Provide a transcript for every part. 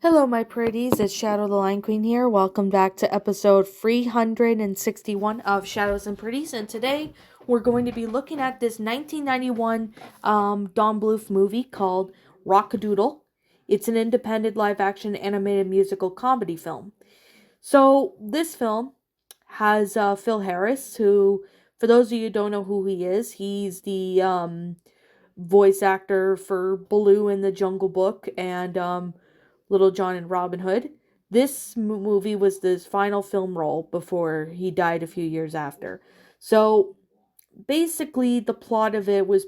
Hello, my pretties. It's Shadow the Lion Queen here. Welcome back to episode 361 of Shadows and Pretties. And today we're going to be looking at this 1991 Don Bluth movie called Rock-a-Doodle. It's an independent live-action animated musical comedy film. So this film has Phil Harris, who, for those of you who don't know who he is, he's the voice actor for Baloo in the Jungle Book and Little John and Robin Hood. This movie was his final film role before he died a few years after. So basically, the plot of it was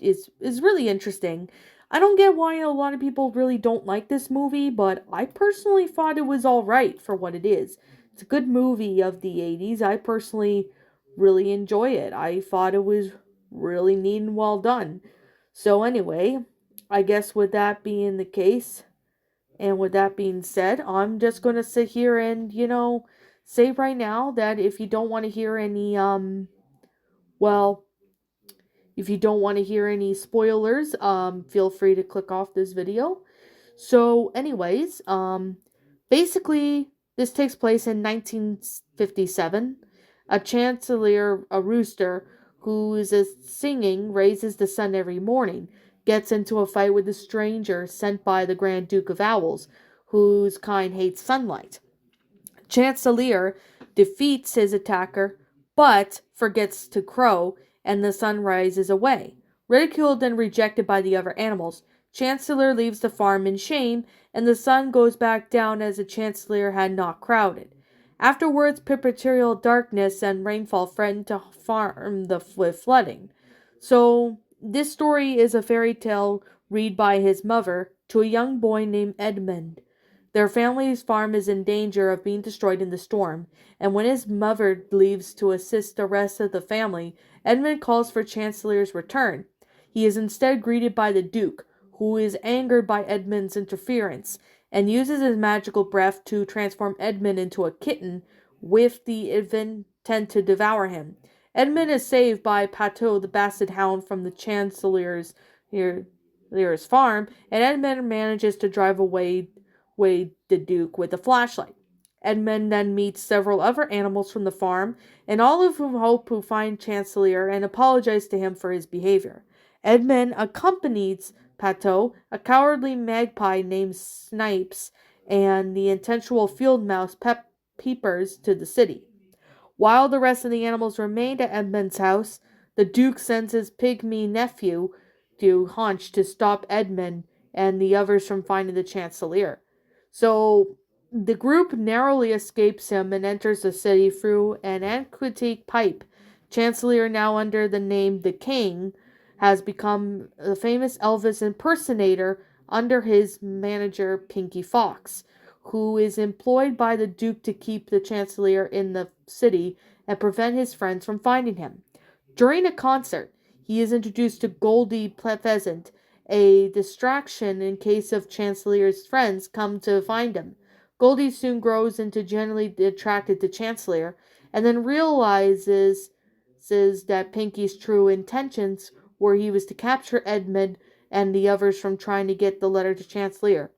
is really interesting. I don't get why a lot of people really don't like this movie, but I personally thought it was all right for what it is. It's a good movie of the 80s. I personally really enjoy it. I thought it was really neat and well done. So anyway, I guess with that being the case, and with that being said, I'm just going to sit here and, say right now that if you don't want to hear any, well, if you don't want to hear any spoilers, feel free to click off this video. So, anyways, basically, this takes place in 1957. A chancellor, a rooster, who is singing, raises the sun every morning, gets into a fight with a stranger sent by the Grand Duke of Owls, whose kind hates sunlight. Chancellor defeats his attacker, but forgets to crow, and the sun rises away. Ridiculed and rejected by the other animals, Chancellor leaves the farm in shame, and the sun goes back down as the Chancellor had not crowded. Afterwards, perpetual darkness and rainfall threaten to farm with flooding. So, this story is a fairy tale read by his mother to a young boy named Edmund. Their family's farm is in danger of being destroyed in the storm, and when his mother leaves to assist the rest of the family, Edmund calls for Chancellor's return. He is instead greeted by the Duke, who is angered by Edmund's interference, and uses his magical breath to transform Edmund into a kitten with the intent to devour him. Edmund is saved by Pateau the Basset Hound from the Chancellor's farm, and Edmund manages to drive away the Duke with a flashlight. Edmund then meets several other animals from the farm, and all of whom hope to find Chancellor and apologize to him for his behavior. Edmund accompanies Pateau, a cowardly magpie named Snipes, and the intentional field mouse Peepers to the city. While the rest of the animals remained at Edmund's house, the Duke sends his pygmy nephew, Hunch, to stop Edmund and the others from finding the Chancellor. So the group narrowly escapes him and enters the city through an antique pipe. Chancellor, now under the name the King, has become a famous Elvis impersonator under his manager Pinky Fox, who is employed by the Duke to keep the Chancellor in the city and prevent his friends from finding him. During a concert, he is introduced to Goldie Pheasant, a distraction in case of Chancellor's friends come to find him. Goldie soon grows into genuinely attracted to Chancellor, and then realizes that Pinky's true intentions were he was to capture Edmund and the others from trying to get the letter to Chancellor.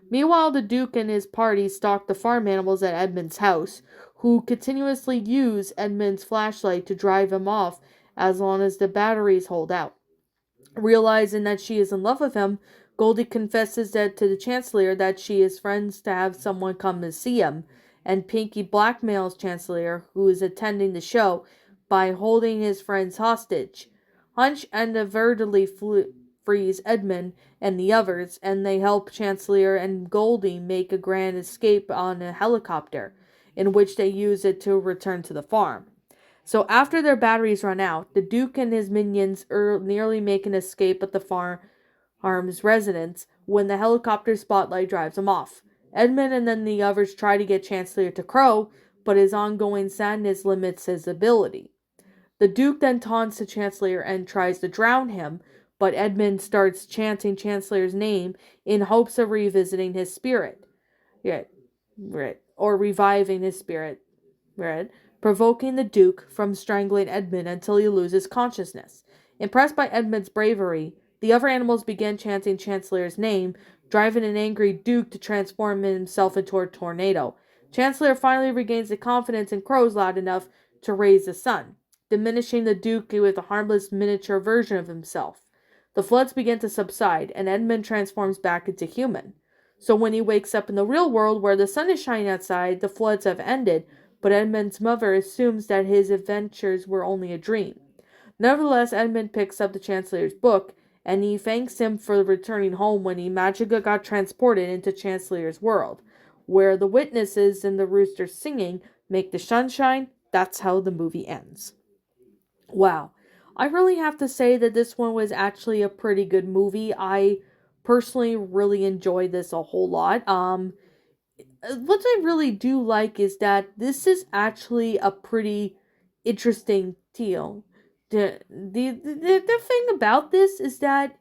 Meanwhile, the Duke and his party stalk the farm animals at Edmund's house, who continuously use Edmund's flashlight to drive him off as long as the batteries hold out. Realizing that she is in love with him, Goldie confesses that to the Chancellor that she is friends to have someone come and see him, and Pinky blackmails Chancellor, who is attending the show, by holding his friends hostage. Hunch inadvertently frees Edmund and the others, and they help Chancellor and Goldie make a grand escape on a helicopter, in which they use it to return to the farm. So after their batteries run out, the Duke and his minions nearly make an escape at the farm's residence when the helicopter spotlight drives them off. Edmund and then the others try to get Chancellor to crow, but his ongoing sadness limits his ability. The Duke then taunts the Chancellor and tries to drown him, but Edmund starts chanting Chancellor's name in hopes of revisiting his spirit. Or reviving his spirit. Provoking the Duke from strangling Edmund until he loses consciousness. Impressed by Edmund's bravery, the other animals begin chanting Chancellor's name, driving an angry Duke to transform himself into a tornado. Chancellor finally regains the confidence and crows loud enough to raise the sun, diminishing the Duke with a harmless miniature version of himself. The floods begin to subside, and Edmund transforms back into human. So when he wakes up in the real world where the sun is shining outside, the floods have ended, but Edmund's mother assumes that his adventures were only a dream. Nevertheless, Edmund picks up the Chancellor's book, and he thanks him for returning home when he magically got transported into Chancellor's world, where the witnesses and the rooster singing make the sunshine. That's how the movie ends. Wow. I really have to say that this one was actually a pretty good movie. I personally really enjoyed this a whole lot. What I really do like is that this is actually a pretty interesting deal. The thing about this is that,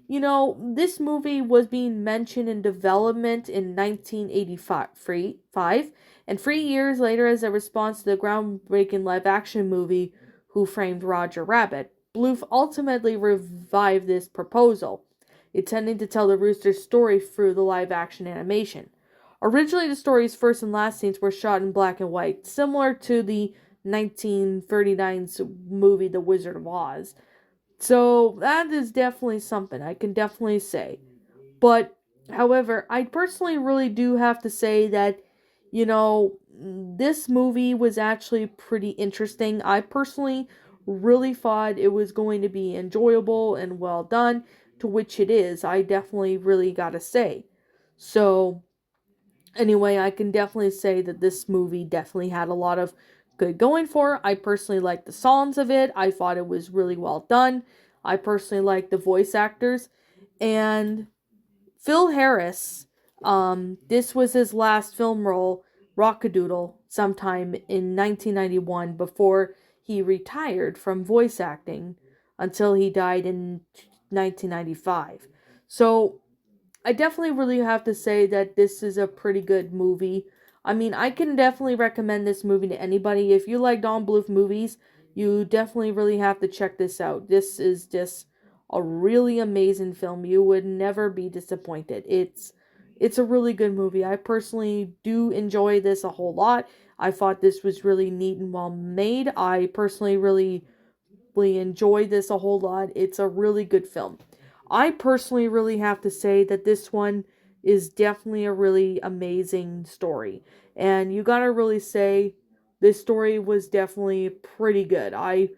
this movie was being mentioned in development in 1985, and 3 years later, as a response to the groundbreaking live-action movie Who Framed Roger Rabbit, Bluth ultimately revived this proposal, intending to tell the rooster's story through the live-action animation. Originally, the story's first and last scenes were shot in black and white, similar to the 1939 movie The Wizard of Oz. So that is definitely something I can definitely say. But, however, I personally really do have to say that, this movie was actually pretty interesting. I personally really thought it was going to be enjoyable and well done, to which it is. I definitely really gotta say. So, anyway, I can definitely say that this movie definitely had a lot of good going for it. I personally liked the songs of it. I thought it was really well done. I personally liked the voice actors. And Phil Harris, this was his last film role, Rockadoodle, sometime in 1991 before he retired from voice acting until he died in 1995. So, I definitely really have to say that this is a pretty good movie. I mean, I can definitely recommend this movie to anybody. If you like Don Bluth movies, you definitely really have to check this out. This is just a really amazing film. You would never be disappointed. It's a really good movie. I personally do enjoy this a whole lot. I thought this was really neat and well made. I personally really enjoy this a whole lot. It's a really good film. I personally really have to say that this one is definitely a really amazing story. And you gotta really say this story was definitely pretty good. I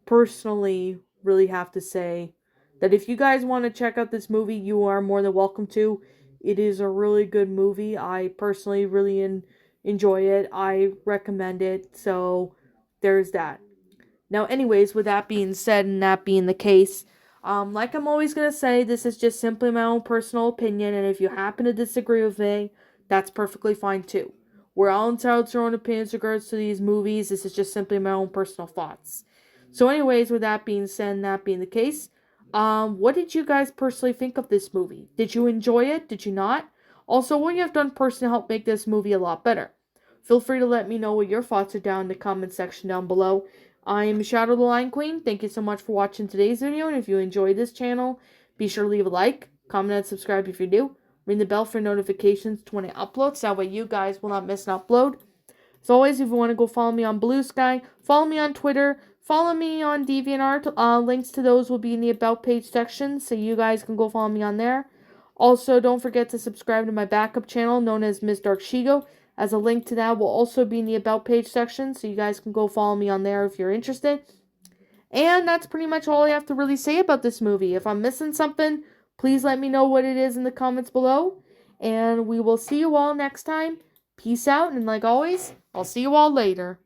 personally really have to say that if you guys want to check out this movie, you are more than welcome to. It is a really good movie. I personally really enjoy it. I recommend it. So there's that. Now, anyways, with that being said and that being the case, like I'm always going to say, this is just simply my own personal opinion, and if you happen to disagree with me, that's perfectly fine too. We're all entitled to our own opinions in regards to these movies. This is just simply my own personal thoughts. So, anyways, with that being said and that being the case, what did you guys personally think of this movie? Did you enjoy it? Did you not? Also, what you have done personally to help make this movie a lot better? Feel free to let me know what your thoughts are down in the comment section down below. I am Shadow the Lion Queen. Thank you so much for watching today's video, and if you enjoyed this channel, be sure to leave a like, comment, and subscribe if you're new. Ring the bell for notifications to when I upload, so that way you guys will not miss an upload. As always, if you want to go follow me on Blue Sky, follow me on Twitter, follow me on DeviantArt. Links to those will be in the About page section, so you guys can go follow me on there. Also, don't forget to subscribe to my backup channel known as Ms. Dark Shigo, as a link to that will also be in the About page section, so you guys can go follow me on there if you're interested. And that's pretty much all I have to really say about this movie. If I'm missing something, please let me know what it is in the comments below. And we will see you all next time. Peace out, and like always, I'll see you all later.